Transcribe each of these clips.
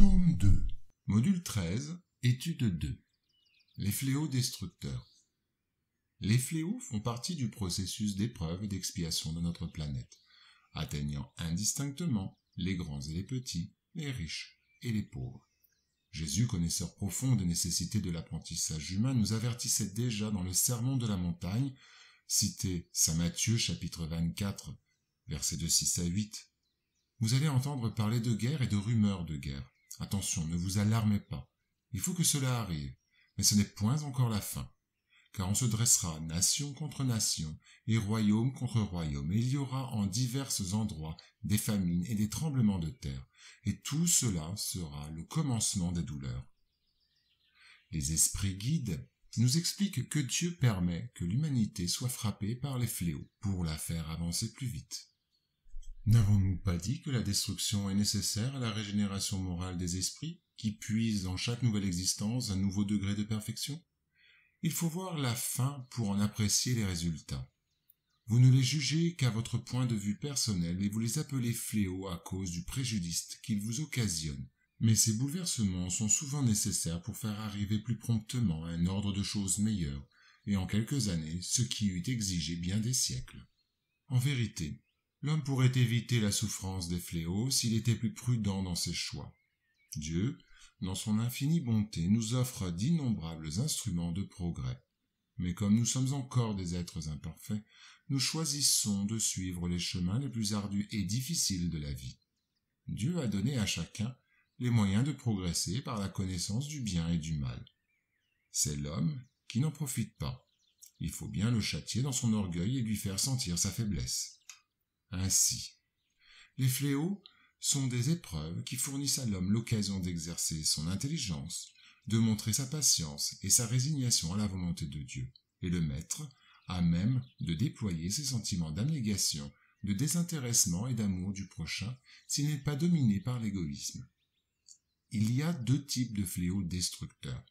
Tome 2, Module 13, Étude 2. Les fléaux destructeurs. Les fléaux font partie du processus d'épreuve et d'expiation de notre planète, atteignant indistinctement les grands et les petits, les riches et les pauvres. Jésus, connaisseur profond des nécessités de l'apprentissage humain, nous avertissait déjà dans le Sermon de la montagne, cité Saint Matthieu chapitre 24, versets de 6 à 8. Vous allez entendre parler de guerre et de rumeurs de guerre. Attention, ne vous alarmez pas. Il faut que cela arrive, mais ce n'est point encore la fin. Car on se dressera nation contre nation et royaume contre royaume, et il y aura en divers endroits des famines et des tremblements de terre, et tout cela sera le commencement des douleurs. Les esprits guides nous expliquent que Dieu permet que l'humanité soit frappée par les fléaux pour la faire avancer plus vite. N'avons-nous pas dit que la destruction est nécessaire à la régénération morale des esprits, qui puisent dans chaque nouvelle existence un nouveau degré de perfection ? Il faut voir la fin pour en apprécier les résultats. Vous ne les jugez qu'à votre point de vue personnel et vous les appelez fléaux à cause du préjudice qu'ils vous occasionnent. Mais ces bouleversements sont souvent nécessaires pour faire arriver plus promptement un ordre de choses meilleur, et en quelques années, ce qui eût exigé bien des siècles. En vérité, l'homme pourrait éviter la souffrance des fléaux s'il était plus prudent dans ses choix. Dieu, dans son infinie bonté, nous offre d'innombrables instruments de progrès. Mais comme nous sommes encore des êtres imparfaits, nous choisissons de suivre les chemins les plus ardus et difficiles de la vie. Dieu a donné à chacun les moyens de progresser par la connaissance du bien et du mal. C'est l'homme qui n'en profite pas. Il faut bien le châtier dans son orgueil et lui faire sentir sa faiblesse. Ainsi, les fléaux sont des épreuves qui fournissent à l'homme l'occasion d'exercer son intelligence, de montrer sa patience et sa résignation à la volonté de Dieu, et le mettre à même de déployer ses sentiments d'abnégation, de désintéressement et d'amour du prochain s'il n'est pas dominé par l'égoïsme. Il y a deux types de fléaux destructeurs,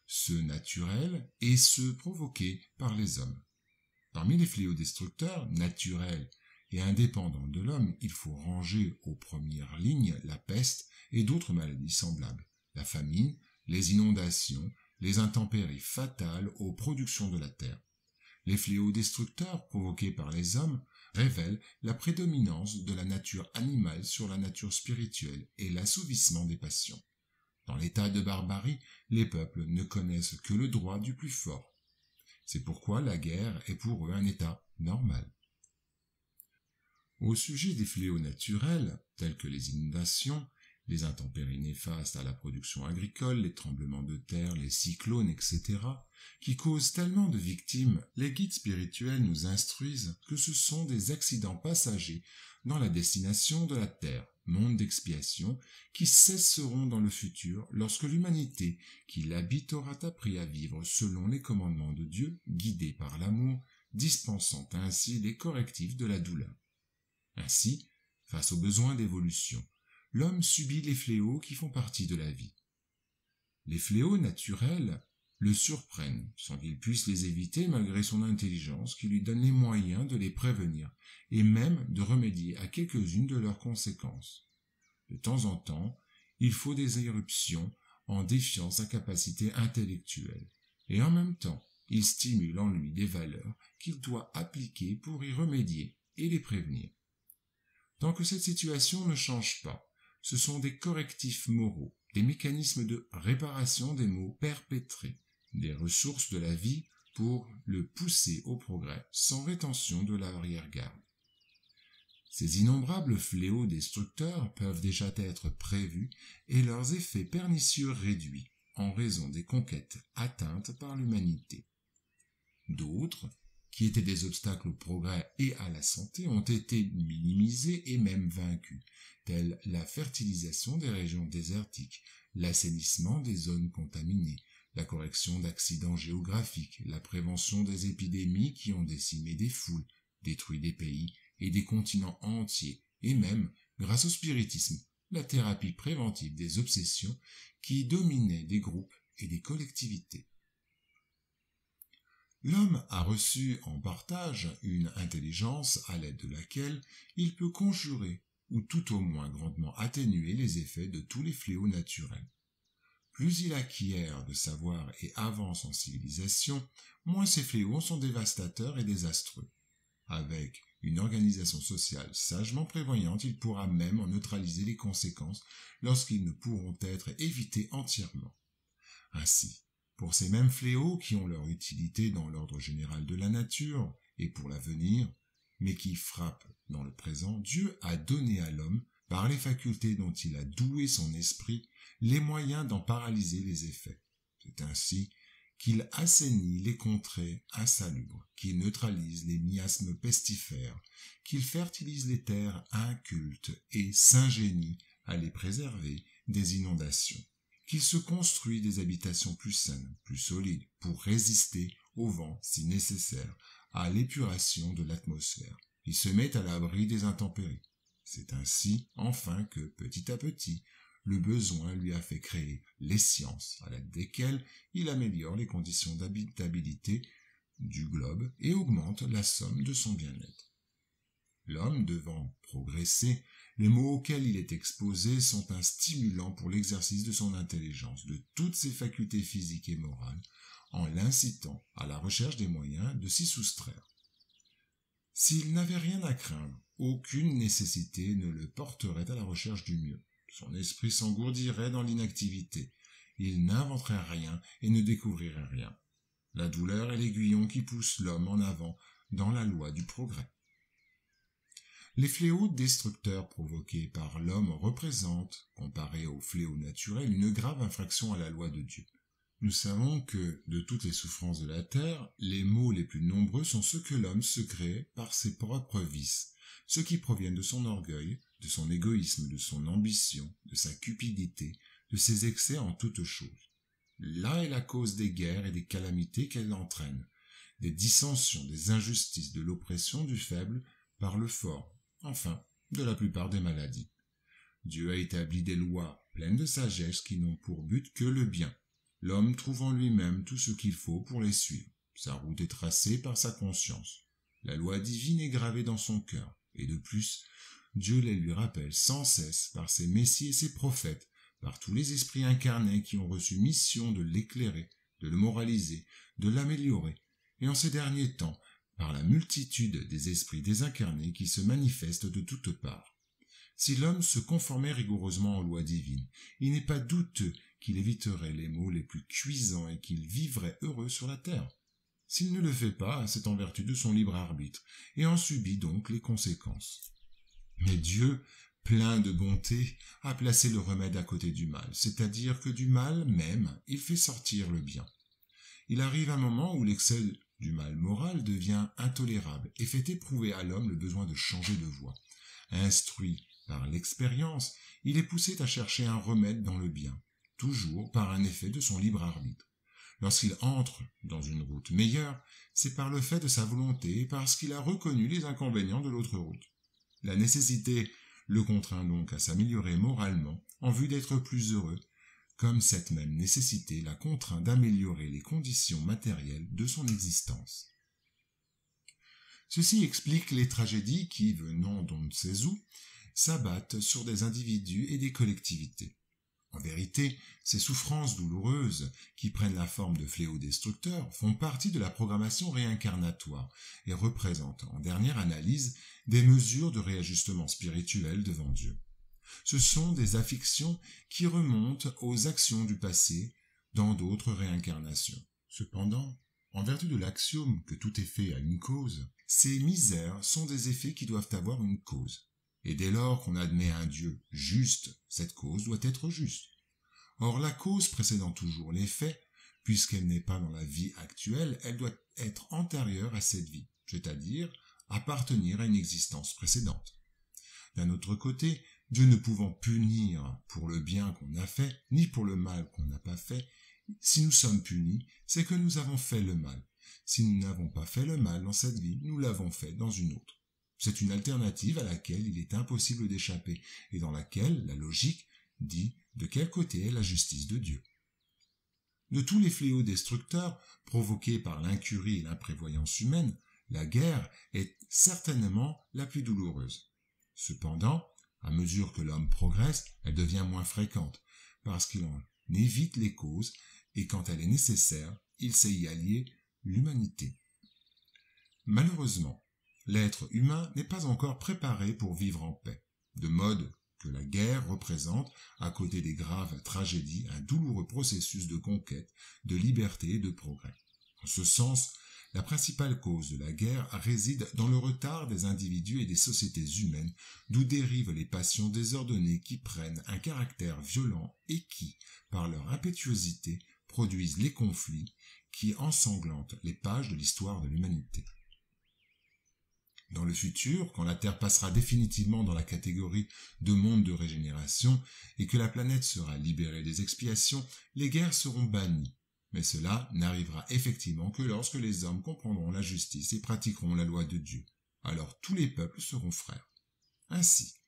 ceux naturels et ceux provoqués par les hommes. Parmi les fléaux destructeurs naturels et indépendant de l'homme, il faut ranger aux premières lignes la peste et d'autres maladies semblables, la famine, les inondations, les intempéries fatales aux productions de la terre. Les fléaux destructeurs provoqués par les hommes révèlent la prédominance de la nature animale sur la nature spirituelle et l'assouvissement des passions. Dans l'état de barbarie, les peuples ne connaissent que le droit du plus fort. C'est pourquoi la guerre est pour eux un état normal. Au sujet des fléaux naturels, tels que les inondations, les intempéries néfastes à la production agricole, les tremblements de terre, les cyclones, etc., qui causent tellement de victimes, les guides spirituels nous instruisent que ce sont des accidents passagers dans la destination de la terre, monde d'expiation, qui cesseront dans le futur lorsque l'humanité qui l'habite aura appris à vivre selon les commandements de Dieu, guidée par l'amour, dispensant ainsi les correctifs de la douleur. Ainsi, face aux besoins d'évolution, l'homme subit les fléaux qui font partie de la vie. Les fléaux naturels le surprennent, sans qu'il puisse les éviter malgré son intelligence qui lui donne les moyens de les prévenir et même de remédier à quelques-unes de leurs conséquences. De temps en temps, il faut des éruptions en défiant sa capacité intellectuelle, et en même temps, il stimule en lui des valeurs qu'il doit appliquer pour y remédier et les prévenir. Tant que cette situation ne change pas, ce sont des correctifs moraux, des mécanismes de réparation des maux perpétrés, des ressources de la vie pour le pousser au progrès sans rétention de l'arrière-garde. Ces innombrables fléaux destructeurs peuvent déjà être prévus et leurs effets pernicieux réduits en raison des conquêtes atteintes par l'humanité. D'autres, qui étaient des obstacles au progrès et à la santé, ont été minimisés et même vaincus, tels la fertilisation des régions désertiques, l'assainissement des zones contaminées, la correction d'accidents géographiques, la prévention des épidémies qui ont décimé des foules, détruit des pays et des continents entiers, et même, grâce au spiritisme, la thérapie préventive des obsessions qui dominaient des groupes et des collectivités. L'homme a reçu en partage une intelligence à l'aide de laquelle il peut conjurer ou tout au moins grandement atténuer les effets de tous les fléaux naturels. Plus il acquiert de savoir et avance en civilisation, moins ces fléaux sont dévastateurs et désastreux. Avec une organisation sociale sagement prévoyante, il pourra même en neutraliser les conséquences lorsqu'ils ne pourront être évités entièrement. Ainsi, pour ces mêmes fléaux qui ont leur utilité dans l'ordre général de la nature et pour l'avenir, mais qui frappent dans le présent, Dieu a donné à l'homme, par les facultés dont il a doué son esprit, les moyens d'en paralyser les effets. C'est ainsi qu'il assainit les contrées insalubres, qu'il neutralise les miasmes pestifères, qu'il fertilise les terres incultes et s'ingénie à les préserver des inondations, qu'il se construit des habitations plus saines, plus solides, pour résister au vent si nécessaire, à l'épuration de l'atmosphère. Il se met à l'abri des intempéries. C'est ainsi, enfin, que, petit à petit, le besoin lui a fait créer les sciences, à l'aide desquelles il améliore les conditions d'habitabilité du globe et augmente la somme de son bien-être. L'homme devant progresser, les maux auxquels il est exposé sont un stimulant pour l'exercice de son intelligence, de toutes ses facultés physiques et morales, en l'incitant à la recherche des moyens de s'y soustraire. S'il n'avait rien à craindre, aucune nécessité ne le porterait à la recherche du mieux. Son esprit s'engourdirait dans l'inactivité. Il n'inventerait rien et ne découvrirait rien. La douleur est l'aiguillon qui pousse l'homme en avant dans la loi du progrès. Les fléaux destructeurs provoqués par l'homme représentent, comparés aux fléaux naturels, une grave infraction à la loi de Dieu. Nous savons que, de toutes les souffrances de la terre, les maux les plus nombreux sont ceux que l'homme se crée par ses propres vices, ceux qui proviennent de son orgueil, de son égoïsme, de son ambition, de sa cupidité, de ses excès en toutes choses. Là est la cause des guerres et des calamités qu'elles entraînent, des dissensions, des injustices, de l'oppression du faible par le fort, enfin, de la plupart des maladies. Dieu a établi des lois pleines de sagesse qui n'ont pour but que le bien. L'homme trouve en lui-même tout ce qu'il faut pour les suivre. Sa route est tracée par sa conscience. La loi divine est gravée dans son cœur. Et de plus, Dieu les lui rappelle sans cesse par ses messies et ses prophètes, par tous les esprits incarnés qui ont reçu mission de l'éclairer, de le moraliser, de l'améliorer, et en ces derniers temps, par la multitude des esprits désincarnés qui se manifestent de toutes parts. Si l'homme se conformait rigoureusement aux lois divines, il n'est pas douteux qu'il éviterait les maux les plus cuisants et qu'il vivrait heureux sur la terre. S'il ne le fait pas, c'est en vertu de son libre arbitre, et en subit donc les conséquences. Mais Dieu, plein de bonté, a placé le remède à côté du mal, c'est-à-dire que du mal même, il fait sortir le bien. Il arrive un moment où l'excès du mal moral devient intolérable et fait éprouver à l'homme le besoin de changer de voie. Instruit par l'expérience, il est poussé à chercher un remède dans le bien, toujours par un effet de son libre arbitre. Lorsqu'il entre dans une route meilleure, c'est par le fait de sa volonté et parce qu'il a reconnu les inconvénients de l'autre route. La nécessité le contraint donc à s'améliorer moralement en vue d'être plus heureux, comme cette même nécessité l'a contraint d'améliorer les conditions matérielles de son existence. Ceci explique les tragédies qui, venant d'on ne sait où, s'abattent sur des individus et des collectivités. En vérité, ces souffrances douloureuses, qui prennent la forme de fléaux destructeurs, font partie de la programmation réincarnatoire et représentent, en dernière analyse, des mesures de réajustement spirituel devant Dieu. Ce sont des afflictions qui remontent aux actions du passé dans d'autres réincarnations. Cependant, en vertu de l'axiome que tout effet a une cause, ces misères sont des effets qui doivent avoir une cause. Et dès lors qu'on admet un Dieu juste, cette cause doit être juste. Or, la cause précédant toujours l'effet, puisqu'elle n'est pas dans la vie actuelle, elle doit être antérieure à cette vie, c'est-à-dire appartenir à une existence précédente. D'un autre côté, Dieu ne pouvant punir pour le bien qu'on a fait, ni pour le mal qu'on n'a pas fait, si nous sommes punis, c'est que nous avons fait le mal. Si nous n'avons pas fait le mal dans cette vie, nous l'avons fait dans une autre. C'est une alternative à laquelle il est impossible d'échapper et dans laquelle la logique dit de quel côté est la justice de Dieu. De tous les fléaux destructeurs provoqués par l'incurie et l'imprévoyance humaine, la guerre est certainement la plus douloureuse. Cependant, À mesure que l'homme progresse, elle devient moins fréquente, parce qu'il en évite les causes, et quand elle est nécessaire, il sait y allier l'humanité. Malheureusement, l'être humain n'est pas encore préparé pour vivre en paix, de mode que la guerre représente, à côté des graves tragédies, un douloureux processus de conquête, de liberté et de progrès. En ce sens, la principale cause de la guerre réside dans le retard des individus et des sociétés humaines, d'où dérivent les passions désordonnées qui prennent un caractère violent et qui, par leur impétuosité, produisent les conflits qui ensanglantent les pages de l'histoire de l'humanité. Dans le futur, quand la Terre passera définitivement dans la catégorie de monde de régénération et que la planète sera libérée des expiations, les guerres seront bannies. Mais cela n'arrivera effectivement que lorsque les hommes comprendront la justice et pratiqueront la loi de Dieu. Alors tous les peuples seront frères. Ainsi,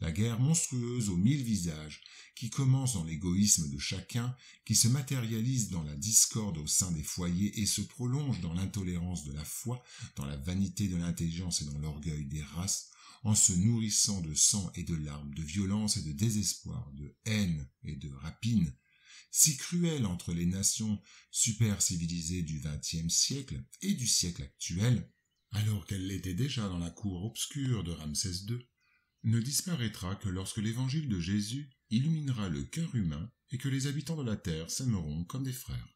la guerre monstrueuse aux 1000 visages, qui commence dans l'égoïsme de chacun, qui se matérialise dans la discorde au sein des foyers et se prolonge dans l'intolérance de la foi, dans la vanité de l'intelligence et dans l'orgueil des races, en se nourrissant de sang et de larmes, de violence et de désespoir, de haine et de rapine, si cruelle entre les nations super-civilisées du XXe siècle et du siècle actuel, alors qu'elle l'était déjà dans la cour obscure de Ramsès II, ne disparaîtra que lorsque l'évangile de Jésus illuminera le cœur humain et que les habitants de la terre s'aimeront comme des frères.